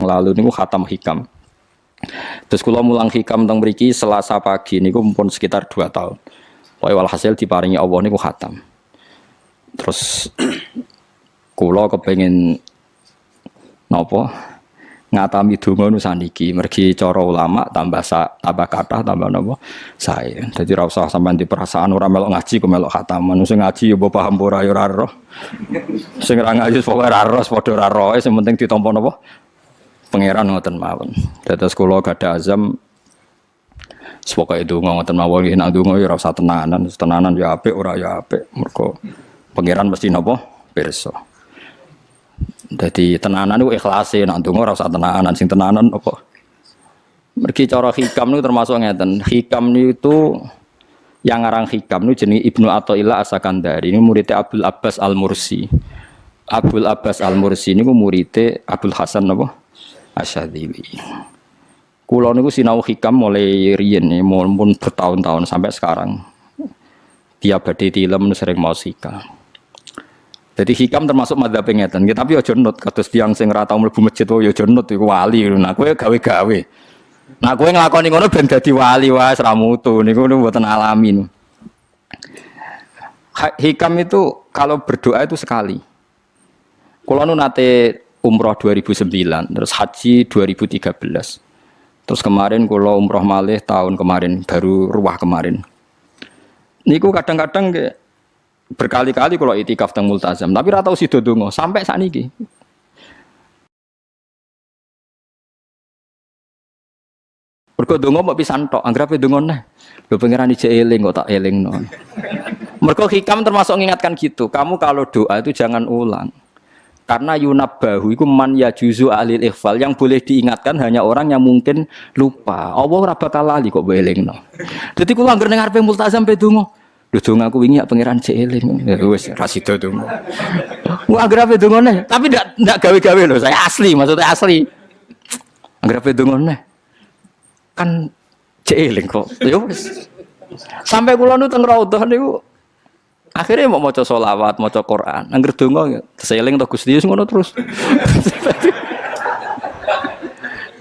lalu niku khatam hikam. Terus kula mulang hikam teng mriki Selasa pagi niku pun sekitar 2 tahun. Pokoke walhasil diparingi Allah niku khatam. Terus kula kepengin napa ngatami donga nu saniki mergi cara ulama tambah kathah tambah napa sae. Dadi ora usah sampean di perasaan ora melok ngaji kok melok khataman. Sing ngaji ya mbok paham ora ya ora roh. Sing ora ngaji pokoke ora roh padha ora roh, sing penting ditampa napa pangeran ngoten mawon. Dados kula gadah azam pokoke donga ngoten mawon nek donga ya ora usah tenanan ya apik ora ya apik. Mergo pangeran mesti napa pirsa. Jadi tenanan itu ikhlase, nak ndonga ora usah tenanan, sing tenanan apa? Mergi cara hikam niku termasuk ngeten. Hikam niku yang ngarang hikam niku jenenge Ibnu Athaillah As-Sakandari. Ini muridnya Abdul Abbas Al-Mursi. Abdul Abbas Al-Mursi niku muridnya Abdul Hasan apa? Asyadzili. Kula niku sinau hikam mulai riyen mun bertahun-tahun sampai sekarang. Tiap badhe tilem sering maos hikam. Jadi hikam termasuk madzhab ngeten, tapi aja nut kados tiyang sing ora tau mlebu masjid ya aja nut iku wali. Nah kowe gawe-gawe. Nah kowe nglakoni ngono ben dadi wali wae ora mutu niku mboten alami. Hikam itu kalau berdoa itu sekali. Kula nu nate umroh 2009, terus haji 2013. Terus kemarin kula umroh malih tahun kemarin, baru ruwah kemarin. Niku kadang-kadang berkali-kali kalau itikaf teng multazam, tapi ora tau sida donga sampai sakniki. Mergo donga mbok pisan tok, anggrape donga neh. Lho pangeran ijek eling kok tak elingno. Mergo hikam termasuk mengingatkan gitu. Kamu kalau doa itu jangan ulang. Karena yunabbahu iku man yajuzu alil ikhfal, yang boleh diingatkan hanya orang yang mungkin lupa. Allah ora bakal lali kok mbok elingno. Dadi kula anggere ning ngarepe multazam pe donga. Lho dong aku wingi pangeran cek eling. Ya wis ra sida dong. Wah agrape dongone, tapi ndak gawe-gawe lho, saya asli, maksudnya asli. Agrape dongone. Kan cek eling kok. Ya wis. Sampai kula nu teng raudhah niku akhirnya mau maca selawat, maca Quran. Angger donga seeling to Gusti ngono terus.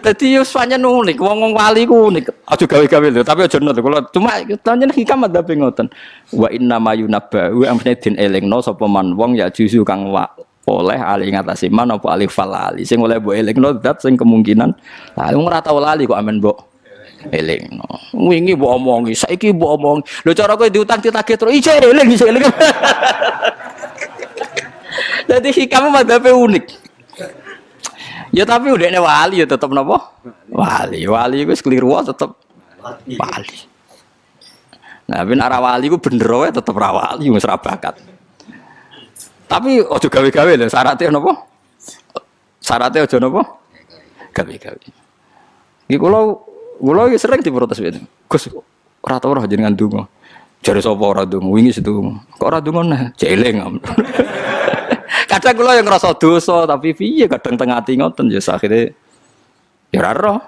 Dadi yo pancen unik, wong-wong wali ku unik. Aja gawe-gawe lho, tapi aja nut kula. Cuma pancen hikam adabe ngoten. Wa inna mayunabba wa amne din elingno sapa man wong ya juzu kang oleh ali ngatasi man apa alif falali. Sing oleh mbok elingno zat sing kemungkinan lah wong ora tau lali kok amen mbok elingno. Wingi mbok omongi, saiki mbok omongi. Lho cara kowe diutang ditagih terus iso eling. Dadi hikam adabe unik. Ya tapi udahnya wali ya tetap napa? Wali itu keliru tetap wali. Nah, ben arah wali ku bener wae tetep ra wali wis ra bakat. Tapi aja gawe-gawe lho, syaratnya napa? Syaratnya aja napa? Gawe-gawe. Iki kula sering diprotes wene. Gus ora tau ora jenengan donga. Jare sapa ora donga? Wingi sedonga. Kok ora donga nah? Jeleng. Kadang kula yang ngerasa dosa tapi piye kadang teng ati ngoten ya akhire ya ora roh.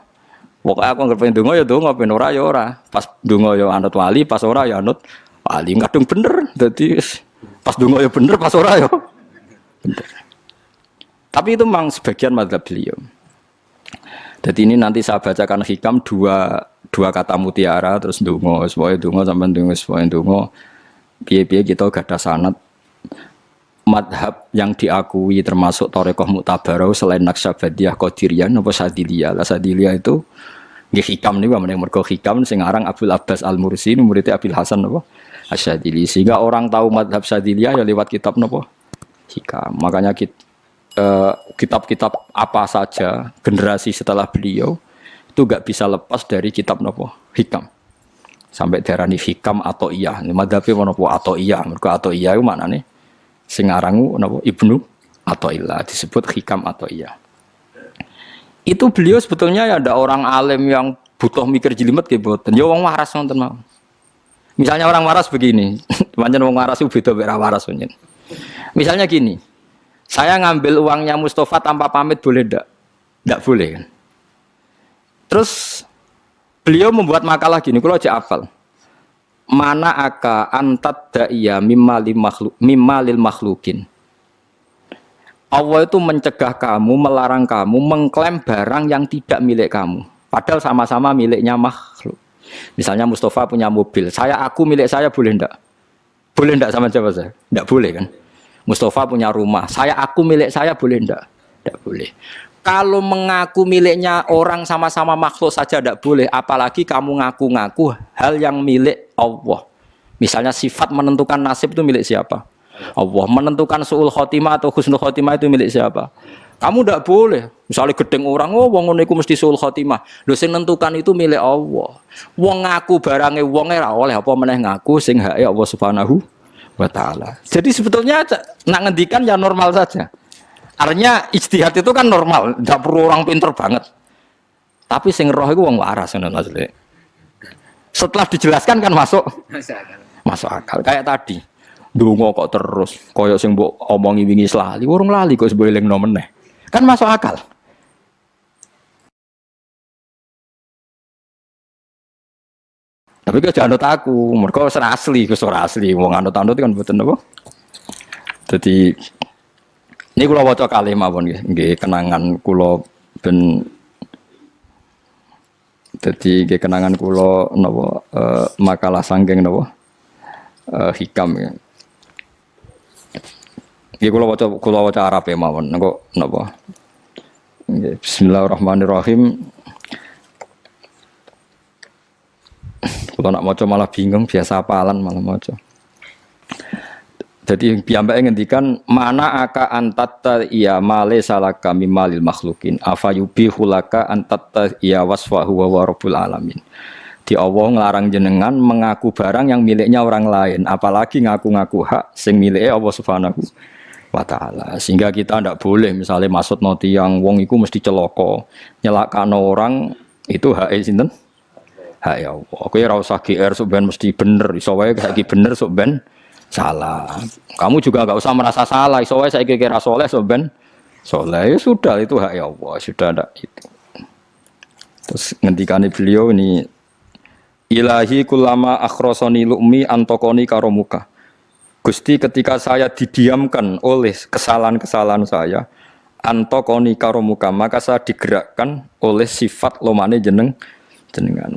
Pokoke aku anggere pengen donga ya donga, ben ora ya ora. Pas donga ya anut wali, pas ora ya anut wali. Kadung bener. Dadi pas donga ya bener, pas ora ya bener. Tapi itu memang sebagian madzhab beliau. Jadi ini nanti saya bacakan hikam dua kata mutiara terus donga, supaya donga sampean donga, supaya donga. Piye-piye kita gadah sanad madhab yang diakui termasuk Thariqah Mu'tabarah selain Naqsyabandiyah, Qadiriyah, napa Sadiliyah. Lah Sadiliyah itu nggih hikam niku meneh mergo hikam sing aran Abdul Abbas Al-Mursi murid Abil Hasan napa Asyadzili. Sehingga orang tahu madhab Sadiliyah ya lewat kitab napa hikam. Makanya kitab-kitab apa saja generasi setelah beliau itu enggak bisa lepas dari kitab napa hikam. Sampai darani hikam atau iya. Madhabe napa atau iya. Mergo atau iya iku maknane sing arangu napa Ibnu Athaillah disebut hikam atau iya. Itu beliau sebetulnya ya ada orang alim yang butuh mikir jelimet nggih mboten. Ya wong waras wonten mawon. Misalnya orang waras begini, pancen wong waras itu beda mek waras pancen. Misalnya gini. Saya ngambil uangnya Mustafa tanpa pamit boleh ndak? Ndak boleh kan. Terus beliau membuat makalah gini, kula aja hafal. Mana aka antat da'iya mimma lil makhlukin. Allah itu mencegah kamu, melarang kamu mengklaim barang yang tidak milik kamu. Padahal sama-sama miliknya makhluk. Misalnya Mustafa punya mobil, aku milik saya boleh enggak? Boleh enggak sama siapa saya? Enggak boleh kan? Mustafa punya rumah, aku milik saya boleh enggak? Enggak boleh. Kalau mengaku miliknya orang sama-sama makhluk saja enggak boleh, apalagi kamu ngaku-ngaku hal yang milik Allah. Misalnya sifat menentukan nasib itu milik siapa? Allah. Menentukan su'ul khotimah atau husnul khotimah itu milik siapa? Kamu tidak boleh. Misalnya gedeng orang, wong ngono iku mesti su'ul khotimah. Lho sing nentukan itu milik Allah. Wong ngaku barange wonge ora oleh apa meneh ngaku sing hake Allah Subhanahu wa taala. Jadi sebetulnya nak ngendikan ya normal saja. Artinya ijtihad itu kan normal, tidak perlu orang pinter banget. Tapi sing roh itu wong waras ngono maksudnya. Setelah dijelaskan kan masuk akal. Kayak tadi. Dungo kok terus koyok sing mbok omongi wingi lali, urung lali kok sebab elingno meneh. Kan masuk akal. Tapi kok jangan anut aku, mergo ora asli, ora asli. Wong anut-anut kan mboten apa. Dadi ini kula waca kalih mawon nggih, kenangan kula ben dadi nggih kenangan kula napa makalah sanggeng napa hikam ya. Nggih kula waca Arab ya mawon engko napa. Nggih bismillahirrahmanirrahim. Kula nak maca malah bingung, biasa apalan malah maca. Jadi piyambake ngendikan mana aka antatta iya male salaka mimalil makhlukin afayubihu laka antatta iya wasfahu wa rabbul alamin. Di Allah ngelarang jenengan mengaku barang yang miliknya orang lain, apalagi ngaku-ngaku hak sing miliknya Allah Subhanahu wa taala. Sehingga kita ndak boleh misalnya maksud noti yang wong iku mesti celaka, nyelakano orang itu hak sinten? Hak ya Allah. Kowe ora usah GR sok ben mesti bener, iso wae saiki bener sok ben salah. Kamu juga enggak usah merasa salah, iso wae saiki kira saleh sok ben saleh. Ya sudah itu hak ya Allah, sudah ndak itu. Terus ngendikane beliau ini Ilahi kullama akhrosoni lu'mi antokoni karomuka. Gusti ketika saya didiamkan oleh kesalahan-kesalahan saya, antokoni karomuka, maka saya digerakkan oleh sifat lomane jenengan.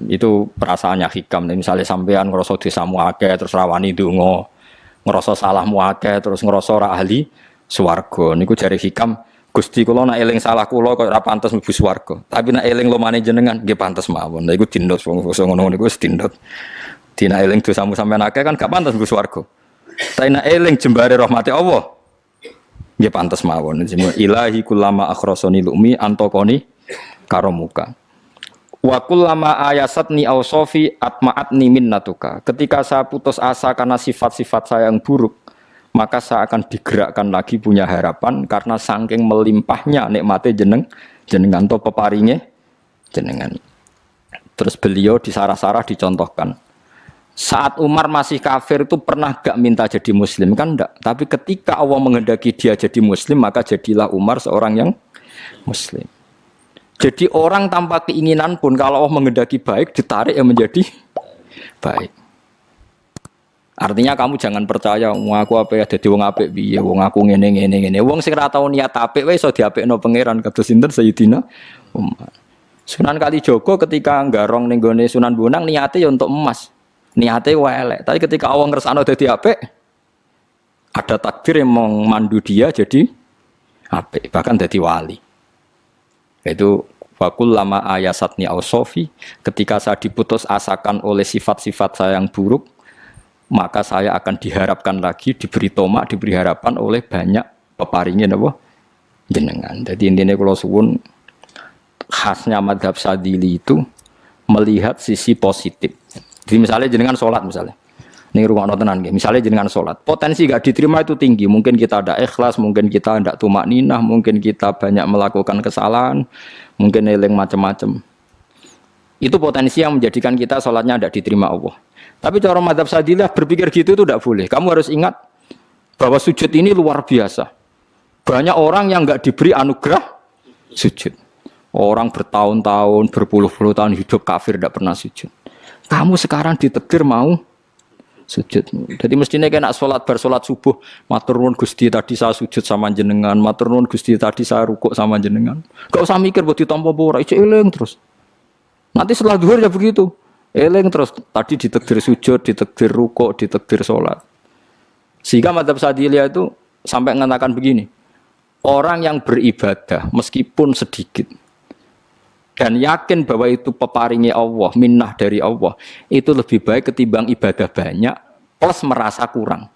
Itu perasaannya hikam. Misalnya sampean ngerasa dosamu akeh terus rawani donga, ngerasa salahmu akeh terus ngerasa ora ahli swarga. Niku jare hikam, Gusti kula nak eling salah kula kok ora pantes mlebu swarga. Tapi nak eling lomane jenengan nggih pantes mawon. Lha iku dindut wong ngono niku wis dindut. Dina eling dosamu sampean akeh kan gak pantes mlebu swarga. Tapi nak eling jembare rahmati Allah nggih pantes mawon. Ilahi kullama akhrasani lumi antokoni karomuka. Wa kullama ayasatni ausofi atma'atni minnatuka. Ketika saya putus asa karena sifat-sifat saya yang buruk, maka saya akan digerakkan lagi punya harapan karena saking melimpahnya nikmate jenengan to peparinge jenengan. Terus beliau di sarah-sarah dicontohkan. Saat Umar masih kafir itu pernah gak minta jadi muslim kan enggak, tapi ketika Allah menghendaki dia jadi muslim maka jadilah Umar seorang yang muslim. Jadi orang tanpa keinginan pun kalau Allah menghendaki baik ditarik yang menjadi baik. Artinya kamu jangan percaya wong aku apik ya dadi wong apik piye, wong aku ngene. Wong sing ora tau niat apik wae iso diapikno pangeran kados sinten Sayyidina Umar. Sunan Kalijaga ketika nggarong ning gone Sunan Bonang niate ya untuk emas. Niate wae elek, tapi ketika Allah ngersakno dadi apik ada takdir yang memandu dia jadi apik, bahkan dadi wali. Itu fakul lama ayasatni ausofi, ketika saya diputus asakan oleh sifat-sifat saya yang buruk, maka saya akan diharapkan lagi, diberi tomak, diberi harapan oleh banyak peparingnya napa jenengan. Jadi intinya kalau suwun khasnya madhab Sadili itu melihat sisi positif. Jadi misalnya jenengan sholat misalnya, ini rumah tenan nggih. Misalnya jenengan sholat, potensi gak diterima itu tinggi. Mungkin kita ada ikhlas, mungkin kita tidak tumak ninah, mungkin kita banyak melakukan kesalahan, mungkin eling macam-macam. Itu potensi yang menjadikan kita sholatnya tidak diterima Allah. Tapi cara madhab Sadilah berpikir gitu itu tidak boleh. Kamu harus ingat bahwa sujud ini luar biasa. Banyak orang yang nggak diberi anugerah sujud. Orang bertahun-tahun, berpuluh-puluh tahun hidup kafir tidak pernah sujud. Kamu sekarang ditakdir mau sujud. Jadi mestinya kena sholat bar sholat subuh, matur nuwun Gusti tadi saya sujud sama jenengan, matur nuwun Gusti tadi saya rukuk sama jenengan. Gak usah mikir buat ditampa ora, ijo eling terus. Nanti setelah zuhur ya begitu. Eling terus tadi ditakdir sujud, ditakdir rukuk, ditakdir sholat. Sehingga madzhab Sadziliyah itu sampai mengatakan begini. Orang yang beribadah meskipun sedikit dan yakin bahwa itu peparingi Allah, minnah dari Allah, itu lebih baik ketimbang ibadah banyak plus merasa kurang.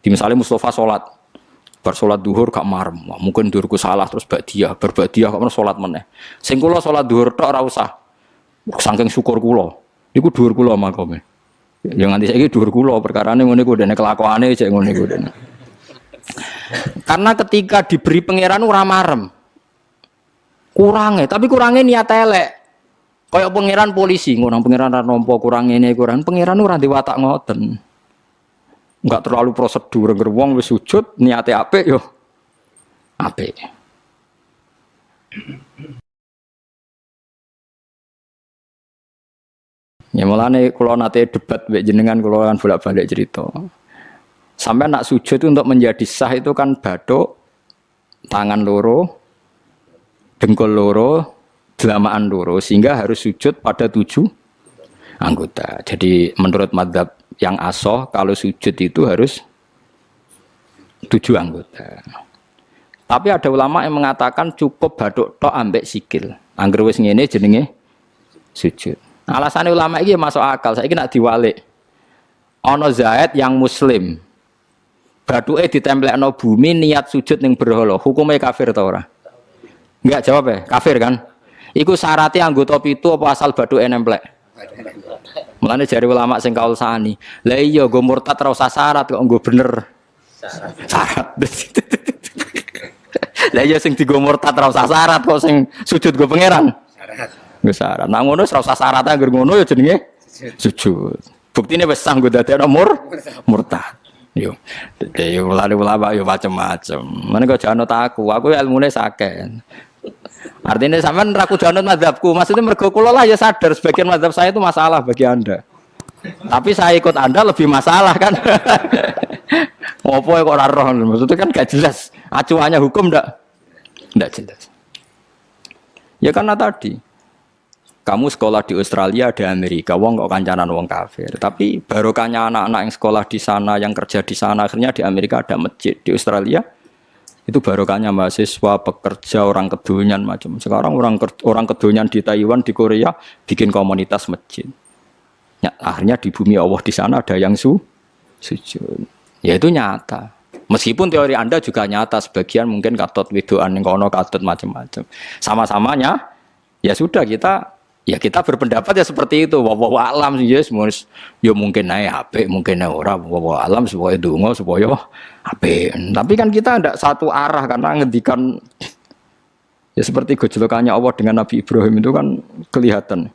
Di misalnya Mustafa sholat, bersolat duhur gak marem, mungkin duhurku salah terus berbadiah kok sholat meneh. Sing kula sholat duhur tok ora usah, saking syukur kula, niku duhur kula makome. Ya nganti saiki duhur kula perkarane ngene iku dene kelakuane cek ngene iku dene. Karena ketika diberi pangeran ora marem. Kurangnya, tapi kurangnya niat elek. Kayak pangeran polisi, ngurang pangeran ra nampa kurang ini, kurang pangeran ora diwatak ngoten. Enggak terlalu prosedur, wong wis sujud niate apik yo apik. Ya mulane kula nate debat mbek jenengan kula kan bolak-balik cerita. Sampai nak sujud itu untuk menjadi sah itu kan bathuk, tangan loro, dengkul loro, delamaan loro, sehingga harus sujud pada 7 anggota. Jadi menurut madzhab yang asoh kalau sujud itu harus 7 anggota. Tapi ada ulama yang mengatakan cukup bathuk tok ambek sikil. Angger wis ngene jenenge sujud. Alasannya ulama iki masuk akal. Saiki nek diwalik. Ana Zaid yang muslim. Bathuke ditemplekno bumi niat sujud ning berhala. Hukume kafir ta ora? Enggak jawab ya, kafir kan? Iku syaratnya anggota pitu apa asal bathuke nemplek? Mulane jari ulama sing kaul sani. Lah iya nggo murtad ora usah syarat kok nggo bener. Syarat. Lah iya sing digo murtad ora usah syarat kok sing sujud nggo pangeran. Syarat. Nggo syarat. Nah ngono ora usah syarat anggere ngono ya jenenge sujud. Buktine wis sah nggo dadekno murtad. Yo. Dadi ulama yo macam-macam. Mene kok janut aku ilmune sakeh. Artinya sampean ra kudu anut mazhabku. Maksudnya mergo kula lah ya sadar sebagian mazhab saya itu masalah bagi Anda. Tapi saya ikut Anda lebih masalah kan. Ngopo kok ora roh? Maksudnya kan gak jelas. Acuannya hukum ndak jelas. Ya karena tadi kamu sekolah di Australia, di Amerika, wong kok kancanan wong kafir. Tapi barokahnya anak-anak yang sekolah di sana, yang kerja di sana, akhirnya di Amerika ada masjid. Di Australia itu barokahnya mahasiswa, pekerja, orang kedonyan macam. Sekarang orang kedonyan di Taiwan, di Korea bikin komunitas masjid. Ya, akhirnya di bumi Allah di sana ada yang sujud. Ya itu nyata. Meskipun teori Anda juga nyata, sebagian mungkin katut widoan yang kono katut macam-macam. Sama-samanya ya sudah kita berpendapat ya seperti itu. Wallahu alam sih yes, ya mungkin naik HP, mungkin naik ora. Wallahu alam supaya donga supaya HP. Tapi kan kita tidak satu arah karena ngendikan ya seperti gejolokannya Allah dengan Nabi Ibrahim itu kan kelihatan.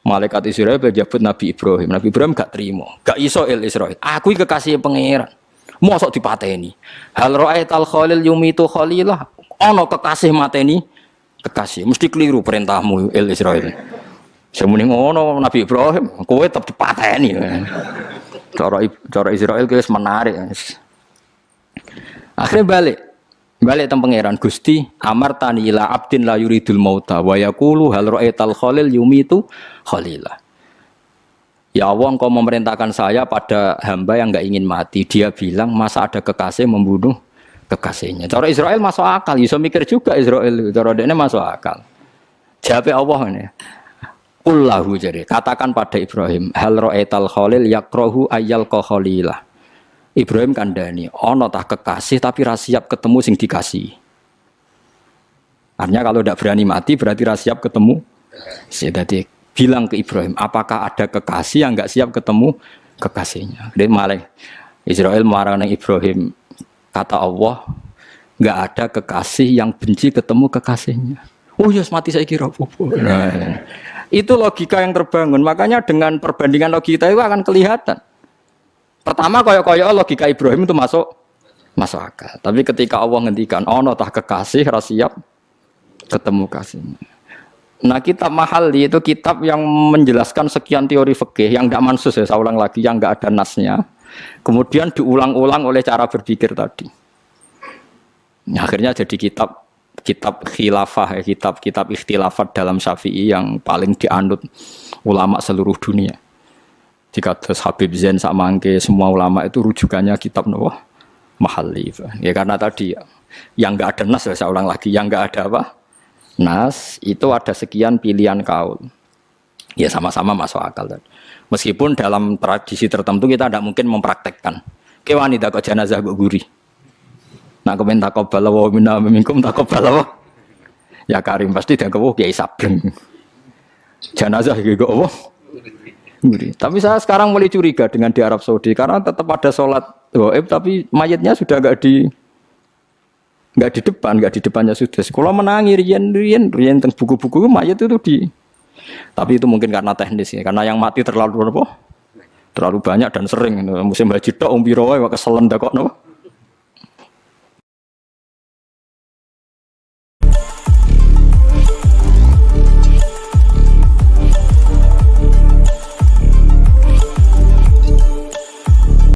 Malaikat Israel berjabut Nabi Ibrahim. Nabi Ibrahim gak terima, gak iso Israel. Aku kekasih pangeran. Mosok dipateni. Hal ra'aital khalil yumitu khalilah. Ono kekasih mateni kekasih, mesti keliru perintahmu Israel. Semune ngono Nabi Ibrahim, kowe tetep dipateni. Cara Israel wis menarik. Akhirnya balik teng pangeran Gusti, amartani ila abdin la yuridul mauta wa yaqulu hal ra'aital khalil yumitu khalilah. Ya Allah, Engkau memerintahkan saya pada hamba yang enggak ingin mati. Dia bilang, masa ada kekasih membunuh kekasihnya. Cara Israel masuk akal, bisa mikir juga Israel. Cara dia masuk akal. Jawab Allah ini. Qullahu jadi katakan pada Ibrahim, hal ra'aital khalil yakrahu ayyal khalilah. Ibrahim kandhani, ana tah kekasih tapi ra siap ketemu sing dikasih. Artinya kalau tidak berani mati berarti ra siap ketemu. Jadi bilang ke Ibrahim, apakah ada kekasih yang enggak siap ketemu kekasihnya? Dia malah Israel marah nang Ibrahim. Kata Allah, enggak ada kekasih yang benci ketemu kekasihnya. Oh ya, mati saya kira apa-apa. Nah, itu logika yang terbangun. Makanya dengan perbandingan logika itu akan kelihatan. Pertama, koyok-koyok logika Ibrahim itu masuk akal. Tapi ketika Allah ngendikan, ono tah kekasih ra siap ketemu kasihnya. Nah, kitab Mahalli itu kitab yang menjelaskan sekian teori fikih yang tidak mansus ya, saya ulang lagi, yang nggak ada nasnya. Kemudian diulang-ulang oleh cara berpikir tadi. Nah, akhirnya jadi kitab khilafah, ya, kitab ikhtilafat dalam Syafi'i yang paling dianut ulama seluruh dunia. Jika terus Habib Zain Samangke semua ulama itu rujukannya kitab Nawawi Mahalli. Ya karena tadi yang nggak ada nas, saya ulang lagi, yang nggak ada apa? Nas itu ada sekian pilihan kaul. Ya sama-sama masuk akal tadi. Meskipun dalam tradisi tertentu kita tidak mungkin mempraktekkan. Ke wanita kok jenazah kok guri. Nak komen takobal wa minna minkum takobal wa. Ya Karim pasti dia kewo Kiai Sableng. Jenazah iki kok apa? Guri. Tapi saya sekarang mulai curiga dengan di Arab Saudi karena tetap ada sholat gaib tapi mayatnya sudah enggak di depan, enggak di depannya sudah. Kalau menangi rian tentang buku-buku mayat itu di. Tapi itu mungkin karena teknis ya, karena yang mati terlalu banyak dan sering. Musim haji tok umpiro wae keselen dak kok napa?